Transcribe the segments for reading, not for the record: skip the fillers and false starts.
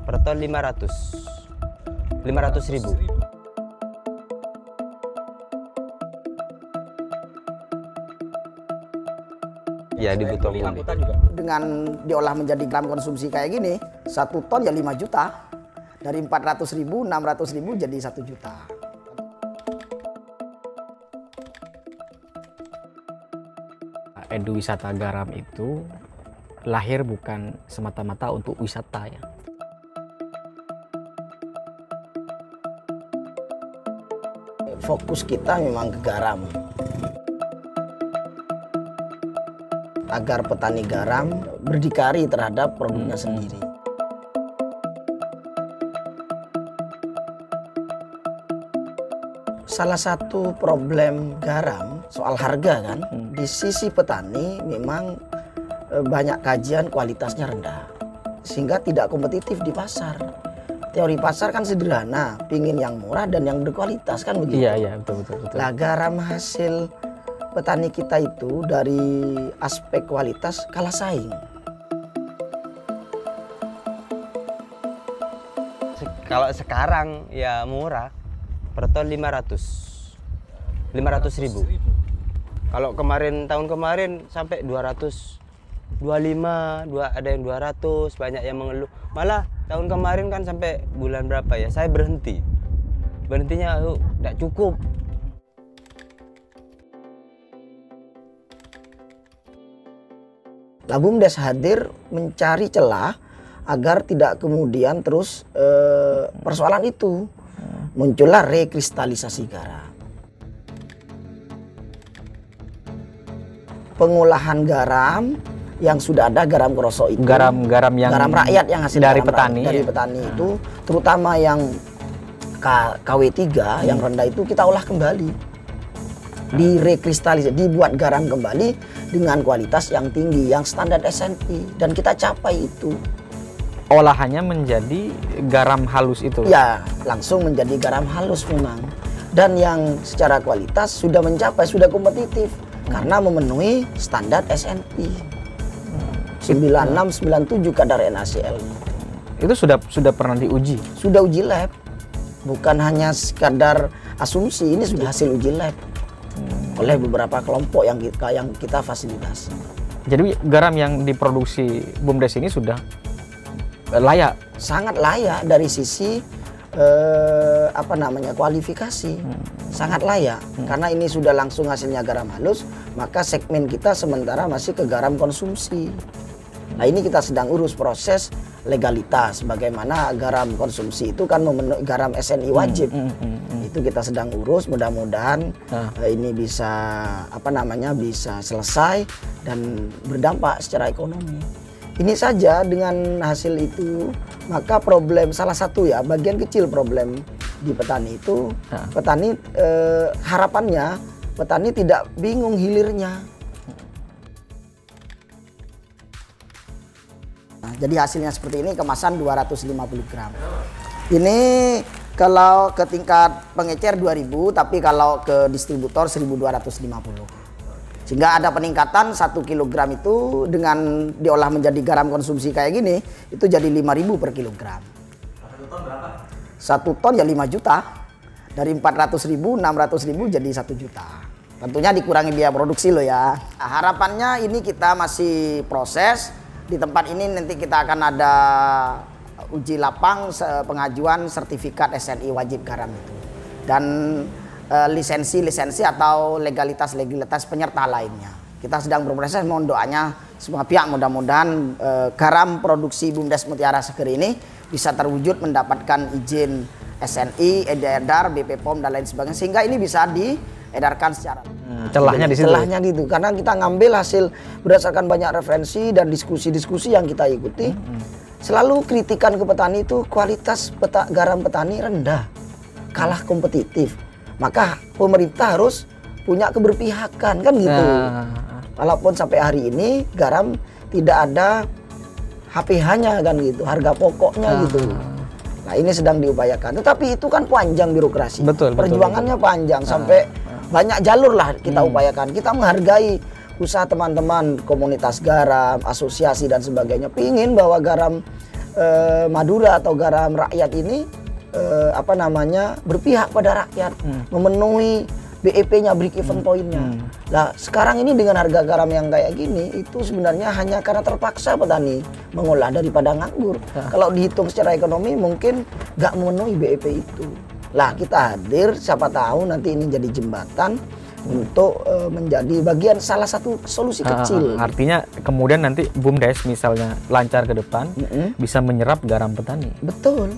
per ton 500 ribu. Ya dibutuhkan juga. Dengan diolah menjadi gram konsumsi kayak gini, 1 ton ya 5 juta. Dari 400 ribu, 600 ribu jadi 1 juta. Edu Wisata Garam itu lahir bukan semata-mata untuk wisata ya. Fokus kita memang ke garam. Agar petani garam berdikari terhadap produknya sendiri. Salah satu problem garam soal harga kan, di sisi petani memang banyak kajian kualitasnya rendah sehingga tidak kompetitif di pasar. Teori pasar kan sederhana, pingin yang murah dan yang berkualitas kan begitu. Iya betul. Lah garam hasil petani kita itu dari aspek kualitas kalah saing. Kalau sekarang ya murah, per ton 500 ribu. Kalau tahun kemarin sampai 225, ada yang 200, banyak yang mengeluh. Malah tahun kemarin kan sampai bulan berapa ya, saya berhentinya tidak cukup. Lah BUMDes hadir mencari celah agar tidak kemudian terus persoalan itu. Muncullah rekristalisasi garam. Pengolahan garam yang sudah ada garam kroso itu. Garam yang garam rakyat yang hasil dari petani. Dari ya? petani itu, terutama yang KW3 yang rendah itu kita olah kembali. Direkristalisasi, dibuat garam kembali dengan kualitas yang tinggi, yang standar SNI, dan kita capai itu. Olahannya menjadi garam halus itu? Ya, langsung menjadi garam halus memang. Dan yang secara kualitas sudah mencapai, sudah kompetitif. Karena memenuhi standar SNI. 96-97 kadar NaCl. Itu sudah pernah diuji? Sudah uji lab. Bukan hanya sekadar asumsi, ini sudah hasil uji lab. Oleh beberapa kelompok yang kita fasilitasi. Jadi garam yang diproduksi BUMDes ini sudah layak? Sangat layak dari sisi kualifikasi. Sangat layak. Karena ini sudah langsung hasilnya garam halus, maka segmen kita sementara masih ke garam konsumsi. Nah, ini kita sedang urus proses legalitas, bagaimana garam konsumsi itu kan memenuhi garam SNI wajib. Itu kita sedang urus, mudah-mudahan ini bisa bisa selesai dan berdampak secara ekonomi. Ini saja dengan hasil itu, maka problem salah satu ya, bagian kecil problem di petani itu, petani harapannya petani tidak bingung hilirnya. Nah, jadi hasilnya seperti ini, kemasan 250 gram. Ini kalau ke tingkat pengecer 2000, tapi kalau ke distributor 1250. Sehingga ada peningkatan 1 kilogram itu dengan diolah menjadi garam konsumsi kayak gini, itu jadi 5.000 per kilogram. 1 ton berapa? 1 ton ya 5 juta. Dari 400 ribu, 600 ribu jadi 1 juta. Tentunya dikurangi biaya produksi loh ya. Nah, harapannya ini kita masih proses. Di tempat ini nanti kita akan ada uji lapang pengajuan sertifikat SNI wajib garam itu. Dan lisensi atau legalitas penyerta lainnya. Kita sedang berproses, mohon doanya semua pihak, mudah-mudahan garam produksi BUMDes Mutiara Seger ini bisa terwujud mendapatkan izin SNI, edar, BP POM dan lain sebagainya, sehingga ini bisa diedarkan secara celahnya di situ. Celahnya gitu, karena kita ngambil hasil berdasarkan banyak referensi dan diskusi-diskusi yang kita ikuti. Selalu kritikan ke petani itu kualitas garam petani rendah, kalah kompetitif. Maka pemerintah harus punya keberpihakan kan gitu. Walaupun sampai hari ini garam tidak ada HPH-nya kan gitu, harga pokoknya gitu. Nah, ini sedang diupayakan. Tetapi itu kan panjang birokrasi. Perjuangannya panjang sampai banyak jalur lah kita upayakan. Kita menghargai usaha teman-teman komunitas garam, asosiasi dan sebagainya. Pingin bahwa garam Madura atau garam rakyat ini berpihak pada rakyat, memenuhi BEP-nya, break even point-nya. Nah, sekarang ini dengan harga garam yang kayak gini, itu sebenarnya hanya karena terpaksa petani mengolah daripada nganggur. Kalau dihitung secara ekonomi mungkin nggak memenuhi BEP itu. Lah, kita hadir, siapa tahu nanti ini jadi jembatan untuk menjadi bagian salah satu solusi kecil. Artinya kemudian nanti BUMDes misalnya lancar ke depan, bisa menyerap garam petani. Betul.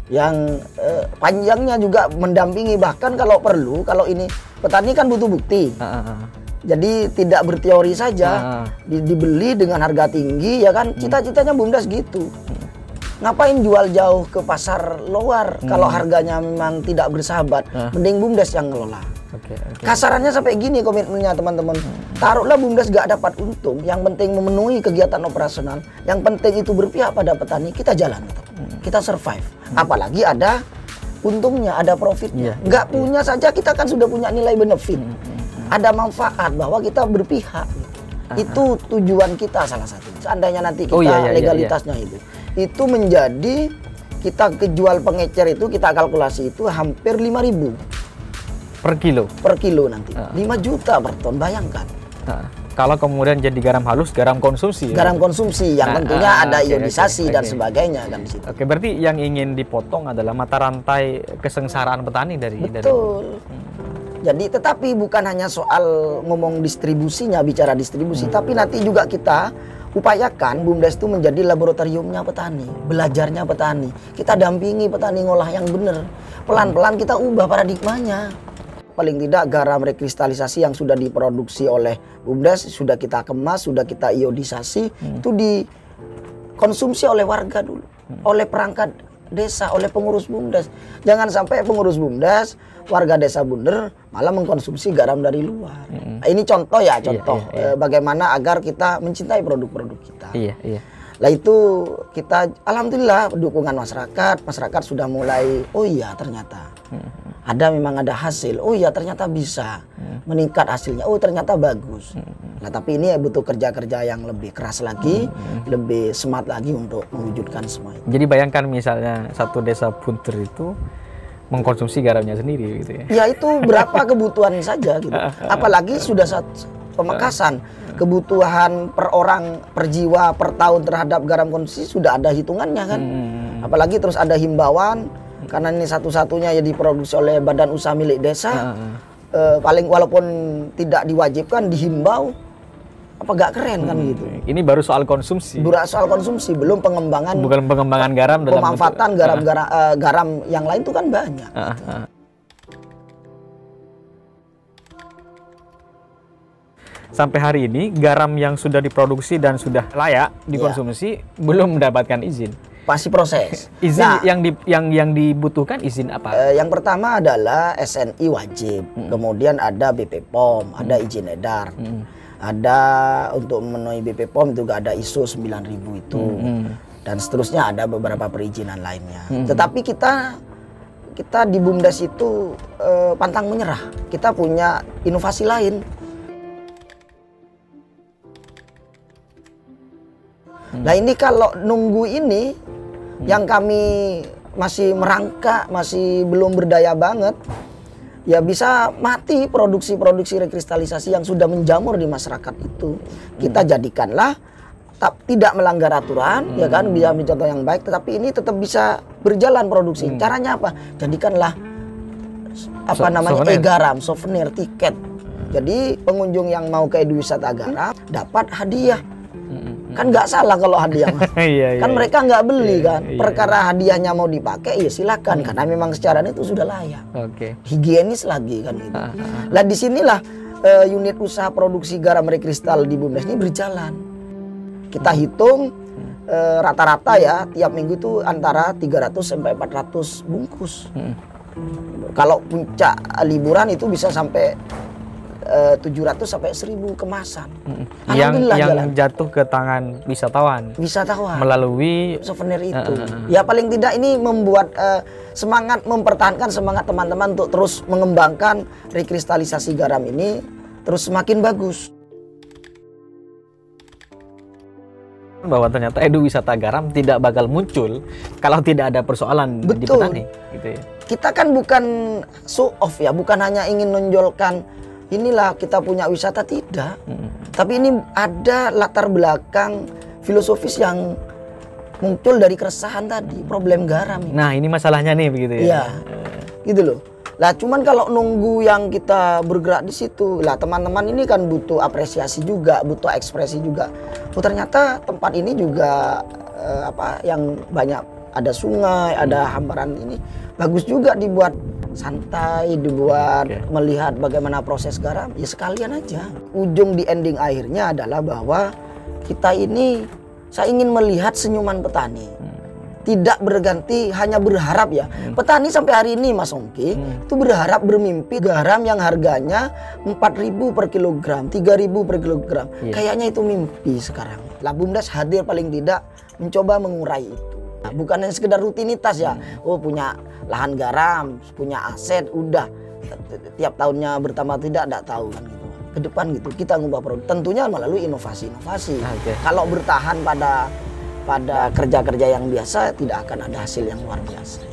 Yang panjangnya juga mendampingi, bahkan kalau perlu, kalau ini petani kan butuh bukti. Jadi tidak berteori saja, dibeli dengan harga tinggi, ya kan? Cita-citanya BUMDes gitu. Ngapain jual jauh ke pasar luar kalau harganya memang tidak bersahabat? Mending BUMDes yang ngelola. Kasarannya sampai gini komitmennya teman-teman. Taruhlah BUMDes gak dapat untung, yang penting memenuhi kegiatan operasional, yang penting itu berpihak pada petani, kita jalan tetap. Kita survive. Apalagi ada untungnya, ada profitnya. Nggak punya saja kita kan sudah punya nilai benefit. Ada manfaat bahwa kita berpihak. Itu tujuan kita salah satu. Seandainya nanti kita legalitasnya itu menjadi, kita kejual pengecer itu, kita kalkulasi itu hampir 5.000 per kilo. Per kilo nanti. 5 juta per ton, bayangkan. Kalau kemudian jadi garam halus, garam konsumsi. Garam konsumsi yang tentunya ada ionisasi dan sebagainya kan di situ. Oke, berarti yang ingin dipotong adalah mata rantai kesengsaraan petani dari. Betul. Jadi tetapi bukan hanya soal ngomong distribusinya, bicara distribusi, tapi nanti juga kita upayakan BUMDes itu menjadi laboratoriumnya petani, belajarnya petani. Kita dampingi petani ngolah yang benar. Pelan-pelan kita ubah paradigmanya. Paling tidak garam rekristalisasi yang sudah diproduksi oleh BUMDes, sudah kita kemas, sudah kita ionisasi, itu dikonsumsi oleh warga dulu, oleh perangkat desa, oleh pengurus BUMDes. Jangan sampai pengurus BUMDes, warga desa Bunder malah mengkonsumsi garam dari luar. Ini contoh ya, bagaimana agar kita mencintai produk-produk kita. Lah itu kita, alhamdulillah dukungan masyarakat sudah mulai, oh iya ternyata memang ada hasil, oh iya ternyata bisa meningkat hasilnya, oh ternyata bagus. Nah tapi ini butuh kerja-kerja yang lebih keras lagi, lebih smart lagi untuk mewujudkan semua itu. Jadi bayangkan misalnya satu desa Bunter itu mengkonsumsi garamnya sendiri gitu ya. Ya itu berapa kebutuhan saja gitu. Apalagi sudah pemekasan. Kebutuhan per orang, per jiwa, per tahun terhadap garam konsumsi sudah ada hitungannya kan. Apalagi terus ada himbauan, karena ini satu-satunya ya diproduksi oleh badan usaha milik desa. Paling walaupun tidak diwajibkan, dihimbau. Apa gak keren kan gitu. Ini baru soal konsumsi. Soal konsumsi, belum pengembangan. Bukan pengembangan garam dalam pemanfaatan garam yang lain itu kan banyak. Sampai hari ini garam yang sudah diproduksi dan sudah layak dikonsumsi belum mendapatkan izin. Masih proses. Izin yang dibutuhkan izin apa? Yang pertama adalah SNI wajib, kemudian ada BP POM, ada izin edar. Ada untuk memenuhi BP POM juga ada ISO 9000 itu. Dan seterusnya ada beberapa perizinan lainnya. Tetapi kita di BUMDes itu pantang menyerah. Kita punya inovasi lain. Nah ini kalau nunggu ini, yang kami masih merangkak, masih belum berdaya banget, ya bisa mati produksi-produksi rekristalisasi yang sudah menjamur di masyarakat itu. Kita jadikanlah tidak melanggar aturan, ya kan, bisa ambil contoh yang baik, tetapi ini tetap bisa berjalan produksi. Caranya apa? Jadikanlah e-garam, souvenir, tiket. Jadi pengunjung yang mau ke Eduwisata Garam dapat hadiah. Kan nggak salah kalau hadiah, kan mereka nggak beli kan. Perkara hadiahnya mau dipakai, ya silakan, karena memang secara itu sudah layak. Higienis lagi kan gitu. Lah disinilah unit usaha produksi garam rekristal di BUMDes ini berjalan. Kita hitung rata-rata ya tiap minggu itu antara 300 sampai 400 bungkus. Kalau puncak liburan itu bisa sampai 700 sampai 1000 kemasan. Yang jatuh ke tangan wisatawan melalui souvenir itu. Ya paling tidak ini membuat semangat, mempertahankan semangat teman-teman untuk terus mengembangkan rekristalisasi garam ini terus semakin bagus. bahwa ternyata wisata garam tidak bakal muncul kalau tidak ada persoalan di Betul. petani, gitu ya. Kita kan bukan show off ya, bukan hanya ingin menonjolkan inilah kita punya wisata, tidak. Tapi ini ada latar belakang filosofis yang muncul dari keresahan tadi, problem garam. Nah, ini masalahnya nih begitu ya. Iya, gitu loh. Lah cuman kalau nunggu yang kita bergerak di situ, lah teman-teman ini kan butuh apresiasi juga, butuh ekspresi juga. Oh ternyata tempat ini juga yang banyak ada sungai, ada hamparan ini, bagus juga dibuat santai, dibuat melihat bagaimana proses garam. Ya sekalian aja. Ujung di ending akhirnya adalah bahwa kita ini, saya ingin melihat senyuman petani. Tidak berganti hanya berharap ya. Petani sampai hari ini Mas Ongki itu berharap, bermimpi garam yang harganya 4.000 per kilogram, 3.000 per kilogram. Kayaknya itu mimpi sekarang. Lah BUMDes hadir paling tidak mencoba mengurai itu. Nah, bukan hanya sekedar rutinitas ya. Oh punya lahan garam, punya aset, udah tiap tahunnya bertambah tidak tahu kan gitu. Ke depan gitu kita ngubah produk. Tentunya melalui inovasi-inovasi. Kalau bertahan pada kerja-kerja yang biasa tidak akan ada hasil yang luar biasa.